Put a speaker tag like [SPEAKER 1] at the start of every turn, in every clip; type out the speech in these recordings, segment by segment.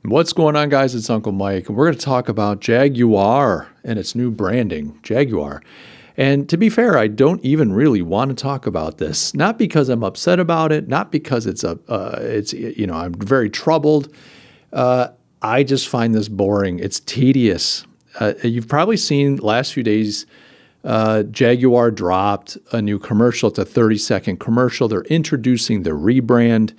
[SPEAKER 1] What's going on, guys? It's Uncle Mike, and we're going to talk about Jaguar and its new branding, Jaguar. And to be fair, I don't even really want to talk about this. Not because I'm upset about it, not because I'm very troubled. I just find this boring. It's tedious. You've probably seen last few days, Jaguar dropped a new commercial. It's a 30-second commercial. They're introducing the rebrand.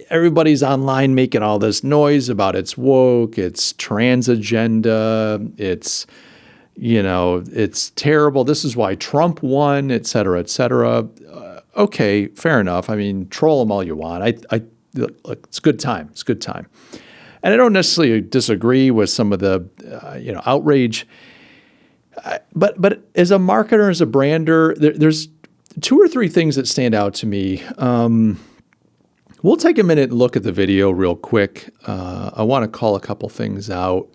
[SPEAKER 1] Everybody's online making all this noise about it's woke, it's trans agenda, it's terrible. This is why Trump won, et cetera, et cetera. Okay, fair enough. I mean, troll them all you want. Look, it's a good time. It's a good time. And I don't necessarily disagree with some of the, outrage. But as a marketer, as a brander, there's two or three things that stand out to me. We'll take a minute and look at the video real quick. I want to call a couple things out,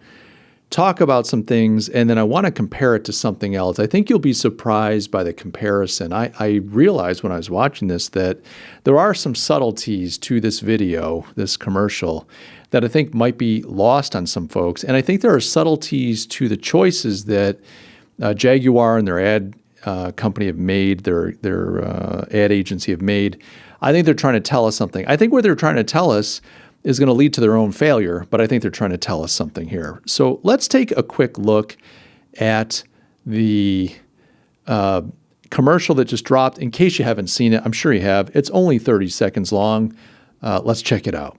[SPEAKER 1] talk about some things, and then I want to compare it to something else. I think you'll be surprised by the comparison. I realized when I was watching this that there are some subtleties to this video, this commercial, that I think might be lost on some folks. And I think there are subtleties to the choices that Jaguar and their ad company have made, their ad agency have made. I think they're trying to tell us something. I think what they're trying to tell us is going to lead to their own failure, but I think they're trying to tell us something here. So let's take a quick look at the commercial that just dropped. In case you haven't seen it, I'm sure you have. It's only 30 seconds long. Let's check it out.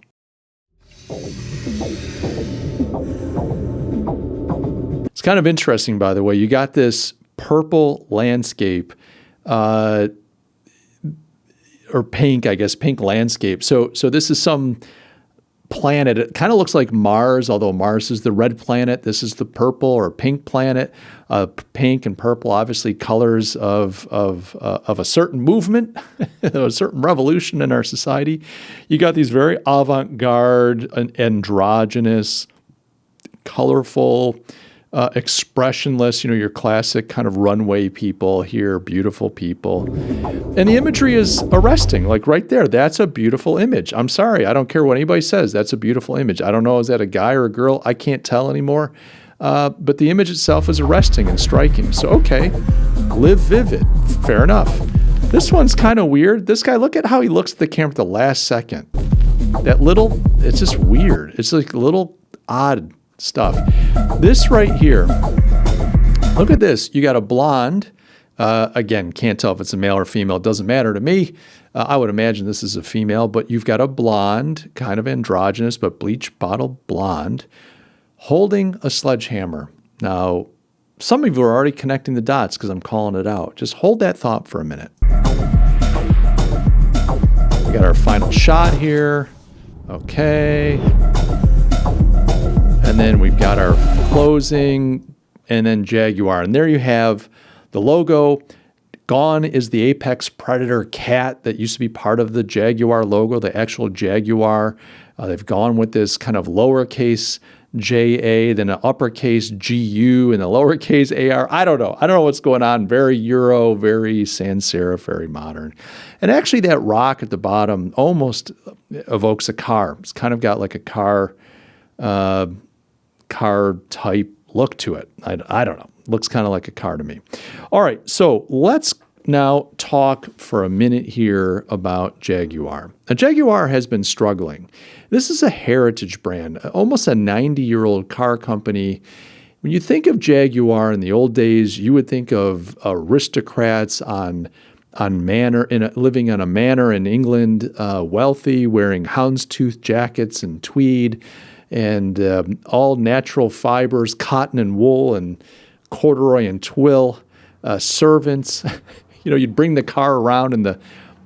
[SPEAKER 1] It's kind of interesting, by the way. You got this purple landscape, or pink, I guess, pink landscape. So this is some planet. It kind of looks like Mars, although Mars is the red planet. This is the purple or pink planet. Pink and purple, obviously colors of a certain movement, a certain revolution in our society. You got these very avant-garde, androgynous, colorful, expressionless, your classic kind of runway people here, beautiful people. And the imagery is arresting, like right there. That's a beautiful image. I'm sorry. I don't care what anybody says. That's a beautiful image. I don't know, is that a guy or a girl? I can't tell anymore. But the image itself is arresting and striking. So, okay, live vivid. Fair enough. This one's kind of weird. This guy, look at how he looks at the camera at the last second. It's just weird. It's like a little odd stuff. This right here, look at this. You got a blonde. Again, can't tell if it's a male or female. It doesn't matter to me. I would imagine this is a female, but you've got a blonde, kind of androgynous, but bleach bottle blonde, holding a sledgehammer. Now, some of you are already connecting the dots because I'm calling it out. Just hold that thought for a minute. We got our final shot here. Okay. And then we've got our closing, and then Jaguar. And there you have the logo. Gone is the apex predator cat that used to be part of the Jaguar logo, the actual Jaguar. They've gone with this kind of lowercase JA, then an uppercase GU, and a lowercase AR. I don't know what's going on. Very Euro, very sans serif, very modern. And actually that rock at the bottom almost evokes a car. It's kind of got like a car type look to it. I don't know. Looks kind of like a car to me. All right, so let's now talk for a minute here about Jaguar. Now, Jaguar has been struggling. This is a heritage brand, almost a 90-year-old car company. When you think of Jaguar in the old days, you would think of aristocrats living on a manor in England, wealthy, wearing houndstooth jackets and tweed, and all natural fibers, cotton and wool and corduroy and twill, servants. You'd bring the car around in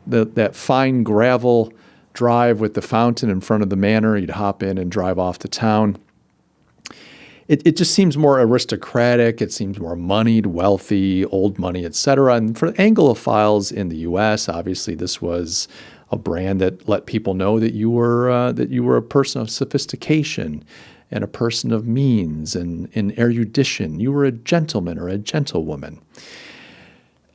[SPEAKER 1] that fine gravel drive with the fountain in front of the manor. You'd hop in and drive off to town. It just seems more aristocratic. It seems more moneyed, wealthy, old money, etc. And for Anglophiles in the U.S., obviously this was a brand that let people know that you were a person of sophistication and a person of means and erudition. You were a gentleman or a gentlewoman.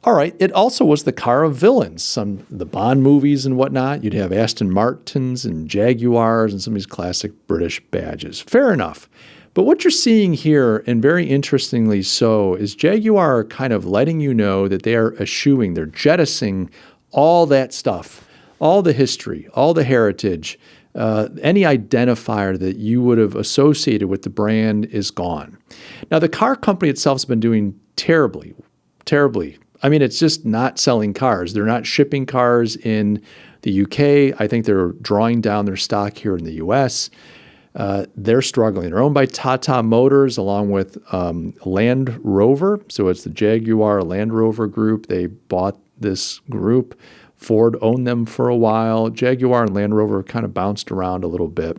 [SPEAKER 1] All right. It also was the car of villains. The Bond movies and whatnot. You'd have Aston Martins and Jaguars and some of these classic British badges. Fair enough. But what you're seeing here, and very interestingly so, is Jaguar kind of letting you know that they are eschewing, they're jettisoning all that stuff, all the history, all the heritage, any identifier that you would have associated with the brand is gone. Now, the car company itself has been doing terribly, terribly. I mean, it's just not selling cars. They're not shipping cars in the UK. I think they're drawing down their stock here in the US. They're struggling. They're owned by Tata Motors along with Land Rover. So it's the Jaguar Land Rover group. They bought this group. Ford owned them for a while. Jaguar and Land Rover kind of bounced around a little bit.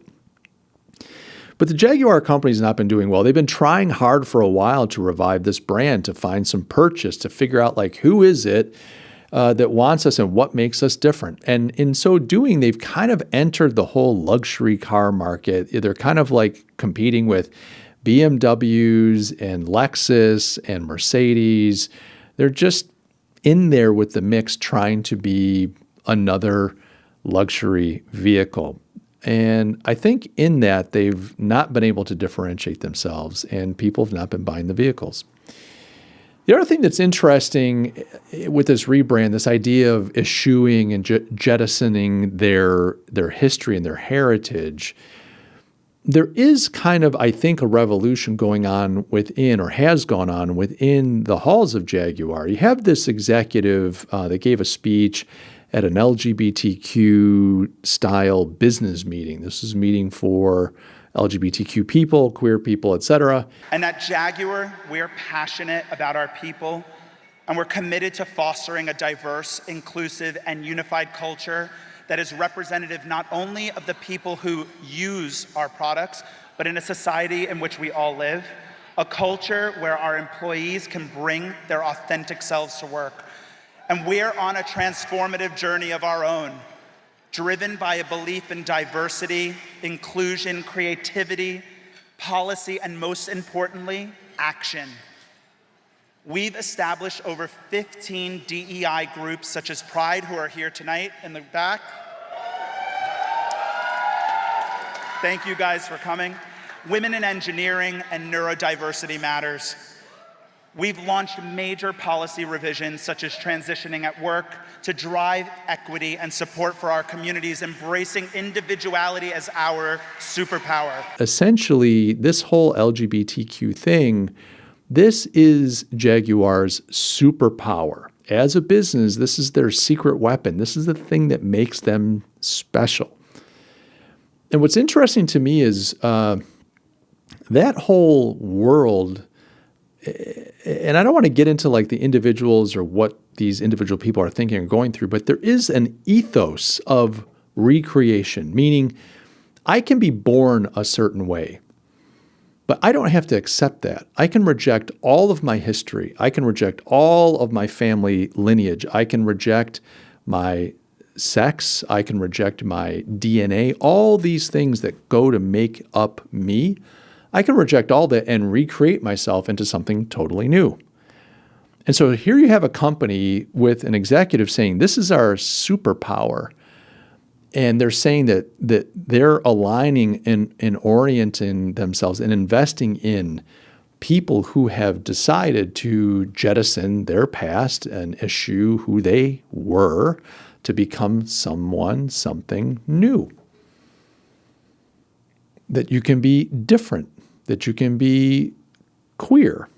[SPEAKER 1] But the Jaguar company's not been doing well. They've been trying hard for a while to revive this brand, to find some purchase, to figure out like who is it that wants us and what makes us different. And in so doing, they've kind of entered the whole luxury car market. They're kind of like competing with BMWs and Lexus and Mercedes. They're just in there with the mix trying to be another luxury vehicle. And I think in that, they've not been able to differentiate themselves, and people have not been buying the vehicles. The other thing that's interesting with this rebrand, this idea of eschewing and jettisoning their history and their heritage, there is kind of, I think, a revolution going on within, or has gone on within the halls of Jaguar. You have this executive that gave a speech at an LGBTQ style business meeting. This is a meeting for LGBTQ people, queer people, etc.
[SPEAKER 2] And at Jaguar, we're passionate about our people, and we're committed to fostering a diverse, inclusive, and unified culture that is representative not only of the people who use our products, but in a society in which we all live, a culture where our employees can bring their authentic selves to work. And we're on a transformative journey of our own, driven by a belief in diversity, inclusion, creativity, policy, and most importantly, action. We've established over 15 DEI groups, such as Pride, who are here tonight in the back. Thank you guys for coming. Women in Engineering and Neurodiversity Matters. We've launched major policy revisions, such as transitioning at work, to drive equity and support for our communities, embracing individuality as our superpower.
[SPEAKER 1] Essentially, this whole LGBTQ thing, this is Jaguar's superpower. As a business, this is their secret weapon. This is the thing that makes them special. And what's interesting to me is that whole world, and I don't want to get into like the individuals or what these individual people are thinking or going through, but there is an ethos of recreation, meaning I can be born a certain way, but I don't have to accept that. I can reject all of my history. I can reject all of my family lineage. I can reject my sex. I can reject my DNA, all these things that go to make up me. I can reject all that and recreate myself into something totally new. And so here you have a company with an executive saying, this is our superpower. And they're saying that they're aligning and orienting themselves and investing in people who have decided to jettison their past and eschew who they were to become something new. That you can be different, that you can be queer.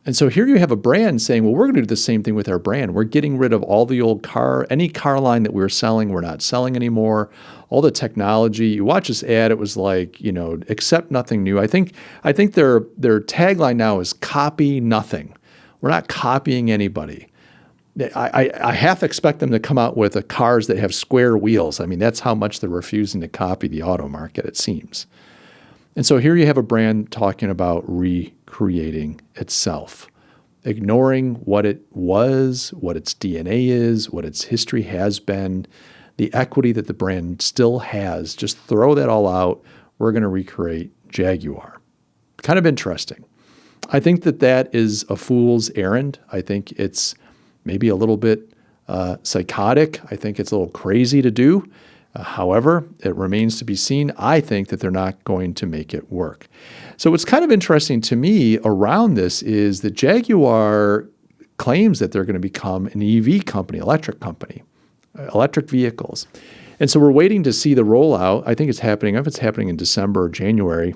[SPEAKER 1] And so here you have a brand saying, well, we're going to do the same thing with our brand. We're getting rid of all the old any car line that we were selling, we're not selling anymore. All the technology. You watch this ad, it was like, accept nothing new. I think their tagline now is copy nothing. We're not copying anybody. I half expect them to come out with cars that have square wheels. I mean, that's how much they're refusing to copy the auto market, it seems. And so here you have a brand talking about recreating itself, ignoring what it was, what its DNA is, what its history has been, the equity that the brand still has. Just throw that all out. We're going to recreate Jaguar. Kind of interesting. I think that is a fool's errand. I think it's maybe a little bit psychotic. I think it's a little crazy to do. However, it remains to be seen. I think that they're not going to make it work. So what's kind of interesting to me around this is that Jaguar claims that they're going to become an EV company, electric company, electric vehicles. And so we're waiting to see the rollout. I think it's happening, if it's happening in December or January,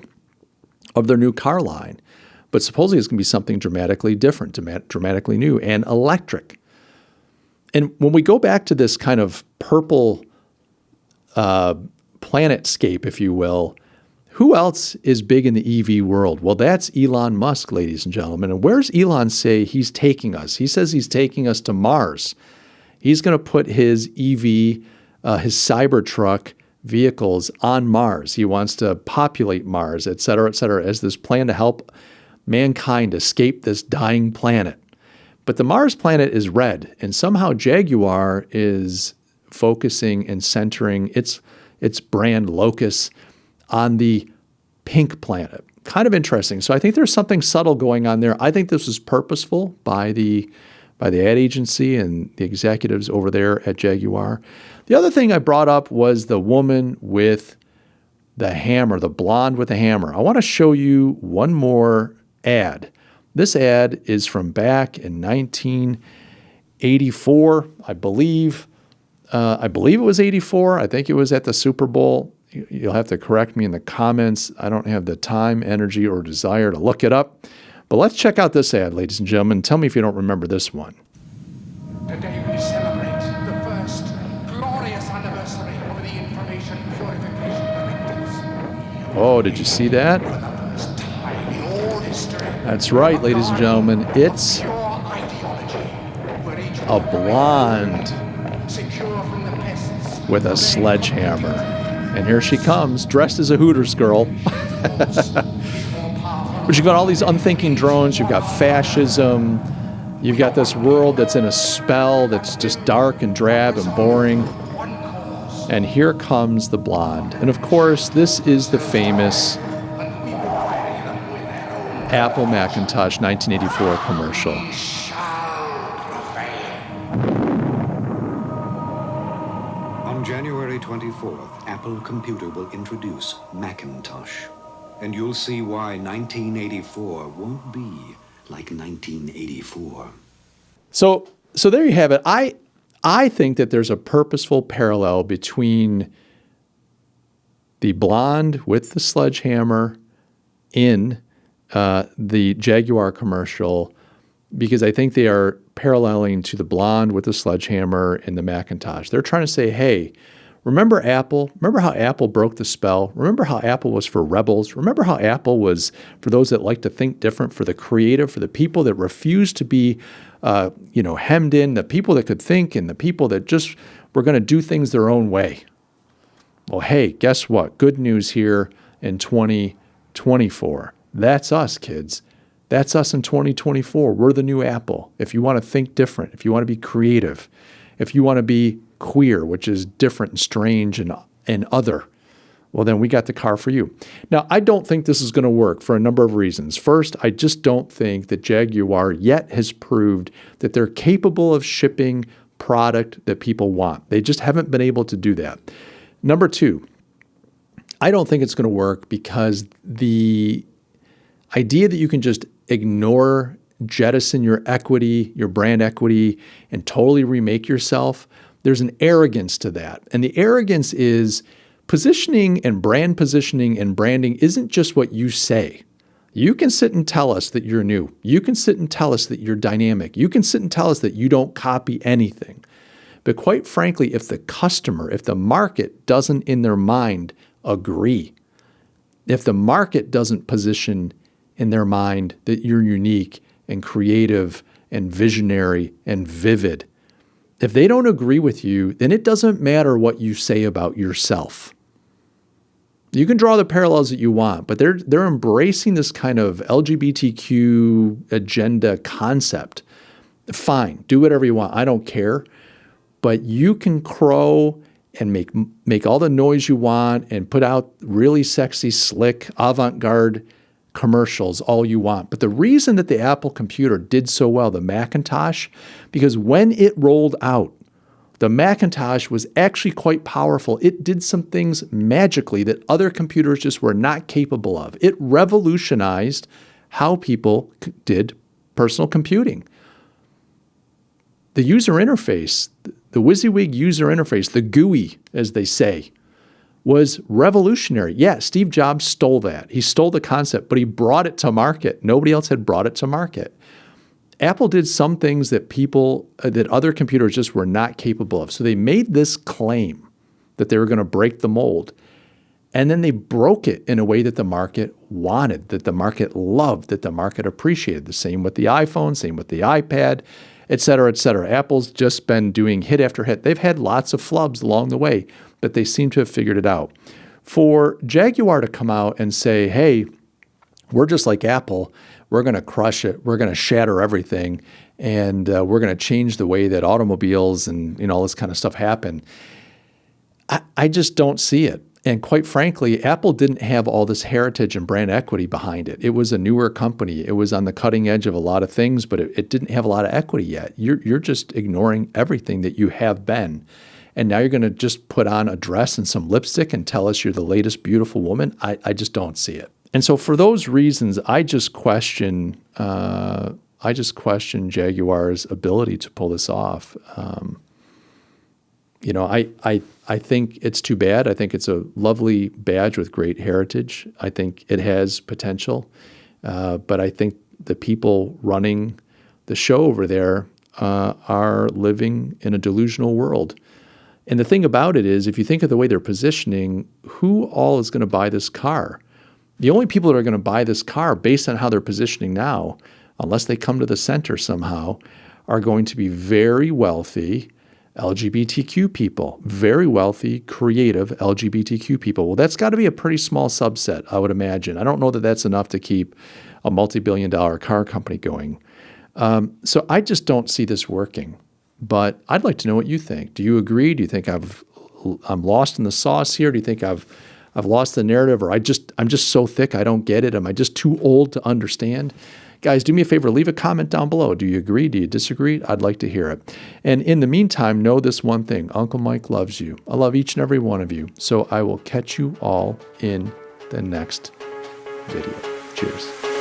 [SPEAKER 1] of their new car line. But supposedly it's going to be something dramatically different, dramatically new, and electric. And when we go back to this kind of purple planetscape, if you will, who else is big in the EV world? Well, that's Elon Musk, ladies and gentlemen. And where's Elon say he's taking us? He says he's taking us to Mars. He's going to put his EV, his Cybertruck vehicles on Mars. He wants to populate Mars, et cetera, as this plan to help mankind escape this dying planet. But the Mars planet is red, and somehow Jaguar is focusing and centering its brand locus on the pink planet. Kind of interesting. So I think there's something subtle going on there. I think this was purposeful by the ad agency and the executives over there at Jaguar. The other thing I brought up was the woman with the hammer, the blonde with the hammer. I want to show you one more ad. This ad is from back in 1984, I believe. I believe it was 84. I think it was at the Super Bowl. You'll have to correct me in the comments. I don't have the time, energy, or desire to look it up. But let's check out this ad, ladies and gentlemen. Tell me if you don't remember this one.
[SPEAKER 3] Today we celebrate the first glorious anniversary of the Information Purification Directives.
[SPEAKER 1] Oh, did you see that?
[SPEAKER 3] For the first time in all history,
[SPEAKER 1] That's right, ladies and gentlemen. It's
[SPEAKER 3] pure ideology, where each
[SPEAKER 1] a blonde
[SPEAKER 3] secure from the pests
[SPEAKER 1] with a sledgehammer. And here she comes, dressed as a Hooters girl. But you've got all these unthinking drones. You've got fascism. You've got this world that's in a spell that's just dark and drab and boring. And here comes the blonde. And of course, this is the famous Apple Macintosh 1984 commercial.
[SPEAKER 4] On January 24th, Apple Computer will introduce Macintosh. And you'll see why 1984 won't be like 1984.
[SPEAKER 1] So there you have it. I think that there's a purposeful parallel between the blonde with the sledgehammer in the Jaguar commercial, because I think they are paralleling to the blonde with the sledgehammer in the Macintosh. They're trying to say, hey, remember Apple? Remember how Apple broke the spell? Remember how Apple was for rebels? Remember how Apple was for those that like to think different, for the creative, for the people that refuse to be, hemmed in, the people that could think, and the people that just were going to do things their own way. Well, hey, guess what? Good news here in 2024. That's us, kids. That's us in 2024. We're the new Apple. If you want to think different, if you want to be creative, if you want to be queer, which is different and strange and other, well, then we got the car for you. Now, I don't think this is going to work for a number of reasons. First, I just don't think that Jaguar yet has proved that they're capable of shipping product that people want. They just haven't been able to do that. Number two, I don't think it's going to work because the idea that you can just ignore, jettison your equity, your brand equity, and totally remake yourself, there's an arrogance to that. And the arrogance is positioning and branding isn't just what you say. You can sit and tell us that you're new. You can sit and tell us that you're dynamic. You can sit and tell us that you don't copy anything. But quite frankly, if the customer, if the market doesn't in their mind agree, if the market doesn't position in their mind that you're unique and creative and visionary and vivid, if they don't agree with you, then it doesn't matter what you say about yourself. You can draw the parallels that you want, but they're embracing this kind of LGBTQ agenda concept. Fine, do whatever you want. I don't care. But you can crow and make all the noise you want and put out really sexy, slick, avant-garde commercials all you want. But the reason that the Apple computer did so well, the Macintosh, because when it rolled out, the Macintosh was actually quite powerful. It did some things magically that other computers just were not capable of. It revolutionized how people did personal computing. The user interface, the WYSIWYG user interface, the GUI, as they say, was revolutionary. Yeah, Steve Jobs stole that. He stole the concept, but he brought it to market. Nobody else had brought it to market. Apple did some things that that other computers just were not capable of. So they made this claim that they were going to break the mold. And then they broke it in a way that the market wanted, that the market loved, that the market appreciated. The same with the iPhone, same with the iPad, et cetera, et cetera. Apple's just been doing hit after hit. They've had lots of flubs along the way, but they seem to have figured it out. For Jaguar to come out and say, hey, we're just like Apple, we're going to crush it, we're going to shatter everything, and we're going to change the way that automobiles and all this kind of stuff happen, I just don't see it. And quite frankly, Apple didn't have all this heritage and brand equity behind it. It was a newer company. It was on the cutting edge of a lot of things, but it didn't have a lot of equity yet. You're just ignoring everything that you have been. And now you're going to just put on a dress and some lipstick and tell us you're the latest beautiful woman? I just don't see it. And so for those reasons, I just question Jaguar's ability to pull this off. I think it's too bad. I think it's a lovely badge with great heritage. I think it has potential. But I think the people running the show over there are living in a delusional world. And the thing about it is, if you think of the way they're positioning, who all is going to buy this car? The only people that are going to buy this car based on how they're positioning now, unless they come to the center somehow, are going to be very wealthy LGBTQ people, very wealthy, creative LGBTQ people. Well, that's got to be a pretty small subset, I would imagine. I don't know that that's enough to keep a multi-billion-dollar car company going. So I just don't see this working. But I'd like to know what you think. Do you agree? Do you think I'm lost in the sauce here? Do you think I've lost the narrative, or I'm just so thick I don't get it? Am I just too old to understand? Guys, do me a favor, leave a comment down below. Do you agree? Do you disagree? I'd like to hear it. And in the meantime, know this one thing. Uncle Mike loves you. I love each and every one of you. So I will catch you all in the next video. Cheers.